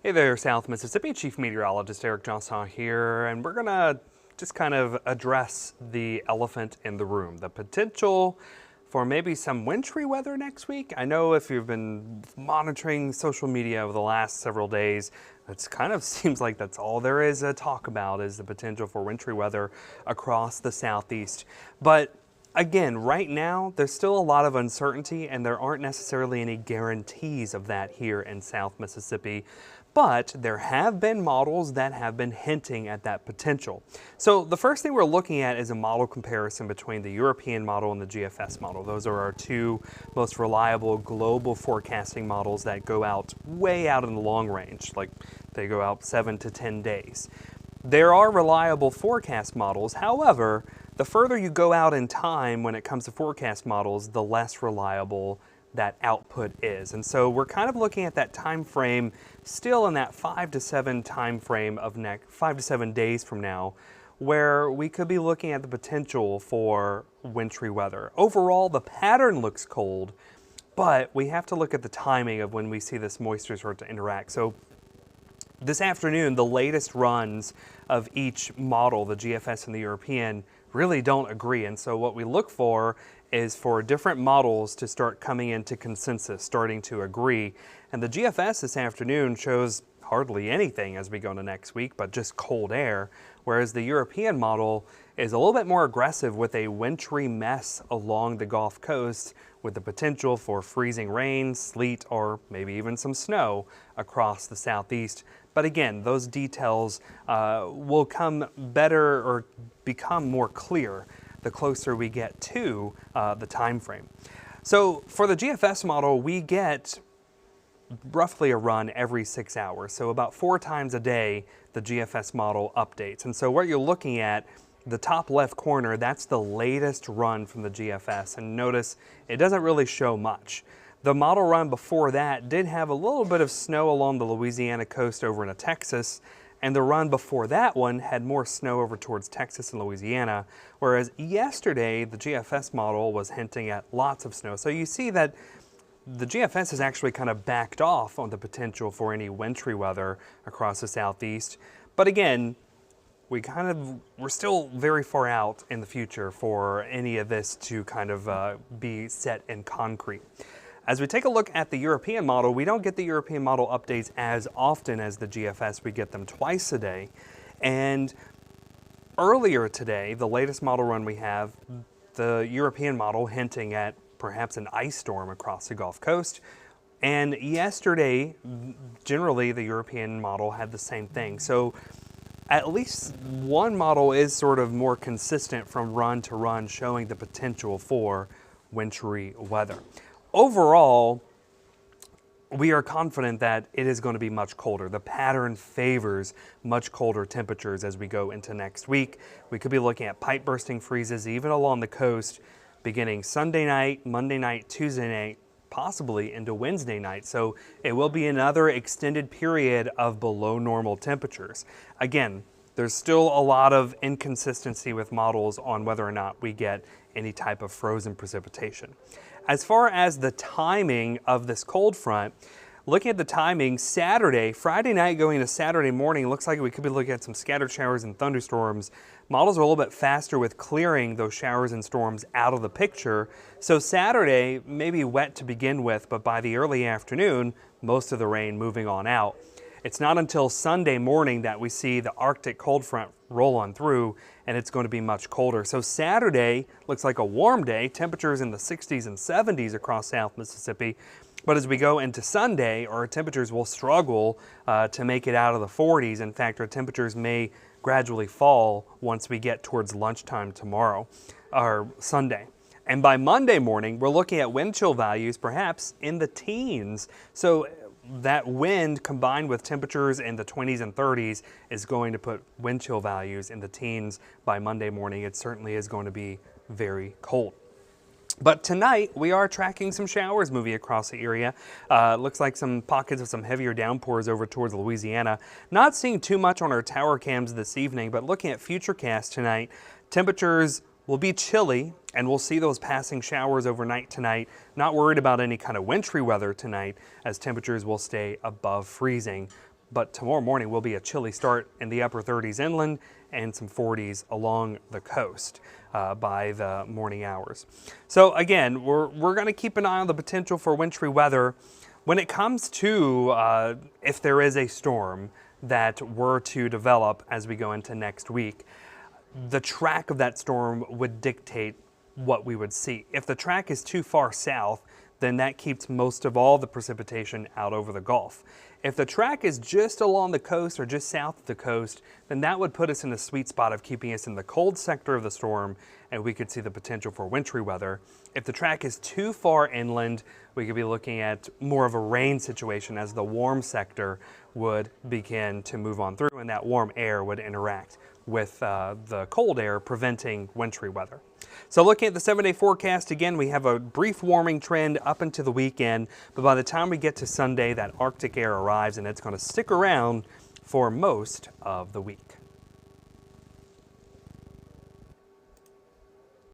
Hey there, South Mississippi. Chief Meteorologist Eric Jeansonne here, and we're gonna just kind of address the elephant in the room, the potential for maybe some wintry weather next week. I know if you've been monitoring social media over the last several days, it kind of seems like that's all there is to talk about is the potential for wintry weather across the southeast. But again, right now, there's still a lot of uncertainty and there aren't necessarily any guarantees of that here in South Mississippi. But there have been models that have been hinting at that potential. So the first thing we're looking at is a model comparison between the European model and the GFS model. Those are our two most reliable global forecasting models that go out way out in the long range, like they go out 7 to 10 days. There are reliable forecast models. However, the further you go out in time when it comes to forecast models, the less reliable that output is. And so we're kind of looking at that time frame still in that 5 to 7 time frame of 5 to 7 days from now, where we could be looking at the potential for wintry weather. Overall, the pattern looks cold, but we have to look at the timing of when we see this moisture start to interact. So this afternoon, the latest runs of each model, the GFS and the European, really don't agree. And so what we look for is for different models to start coming into consensus, starting to agree. And the GFS this afternoon shows hardly anything as we go into next week, but just cold air, whereas the European model is a little bit more aggressive with a wintry mess along the Gulf Coast with the potential for freezing rain, sleet, or maybe even some snow across the southeast. But again, those details will come better or become more clear the closer we get to the time frame. So for the GFS model, we get roughly a run every 6 hours. So about 4 times a day, the GFS model updates. And so what you're looking at, the top left corner, that's the latest run from the GFS. And notice it doesn't really show much. The model run before that did have a little bit of snow along the Louisiana coast over into Texas, and the run before that one had more snow over towards Texas and Louisiana, whereas yesterday the GFS model was hinting at lots of snow. So you see that the GFS has actually kind of backed off on the potential for any wintry weather across the southeast. But again, we're still very far out in the future for any of this to kind of be set in concrete. As we take a look at the European model, we don't get the European model updates as often as the GFS. We get them twice a day. And earlier today, the latest model run we have, the European model hinting at perhaps an ice storm across the Gulf Coast. And yesterday, generally, the European model had the same thing. So at least one model is sort of more consistent from run to run, showing the potential for wintry weather. Overall, we are confident that it is going to be much colder. The pattern favors much colder temperatures as we go into next week. We could be looking at pipe bursting freezes even along the coast beginning Sunday night, Monday night, Tuesday night, possibly into Wednesday night. So it will be another extended period of below normal temperatures. Again, there's still a lot of inconsistency with models on whether or not we get any type of frozen precipitation. As far as the timing of this cold front, looking at the timing, Friday night going into Saturday morning, looks like we could be looking at some scattered showers and thunderstorms. Models are a little bit faster with clearing those showers and storms out of the picture. So Saturday may be wet to begin with, but by the early afternoon, most of the rain moving on out. It's not until Sunday morning that we see the Arctic cold front roll on through, and it's going to be much colder. So Saturday looks like a warm day, temperatures in the 60s and 70s across South Mississippi. But as we go into Sunday, our temperatures will struggle to make it out of the 40s. In fact, our temperatures may gradually fall once we get towards lunchtime tomorrow, or Sunday. And by Monday morning, we're looking at wind chill values perhaps in the teens. So that wind combined with temperatures in the 20s and 30s is going to put wind chill values in the teens by Monday morning. It certainly is going to be very cold. But tonight, we are tracking some showers moving across the area. Looks like some pockets of some heavier downpours over towards Louisiana. Not seeing too much on our tower cams this evening, but looking at Futurecast tonight, temperatures will be chilly, and we'll see those passing showers overnight tonight. Not worried about any kind of wintry weather tonight, as temperatures will stay above freezing. but tomorrow morning will be a chilly start in the upper 30s inland and some 40s along the coast by the morning hours. So again, we're going to keep an eye on the potential for wintry weather. When it comes to if there is a storm that were to develop as we go into next week, the track of that storm would dictate what we would see. If the track is too far south, then that keeps most of all the precipitation out over the Gulf. If the track is just along the coast or just south of the coast, then that would put us in the sweet spot of keeping us in the cold sector of the storm, and we could see the potential for wintry weather. If the track is too far inland, we could be looking at more of a rain situation as the warm sector would begin to move on through, and that warm air would interact with the cold air, preventing wintry weather. So looking at the 7-day forecast, again, we have a brief warming trend up into the weekend, but by the time we get to Sunday, that Arctic air arrives and it's going to stick around for most of the week.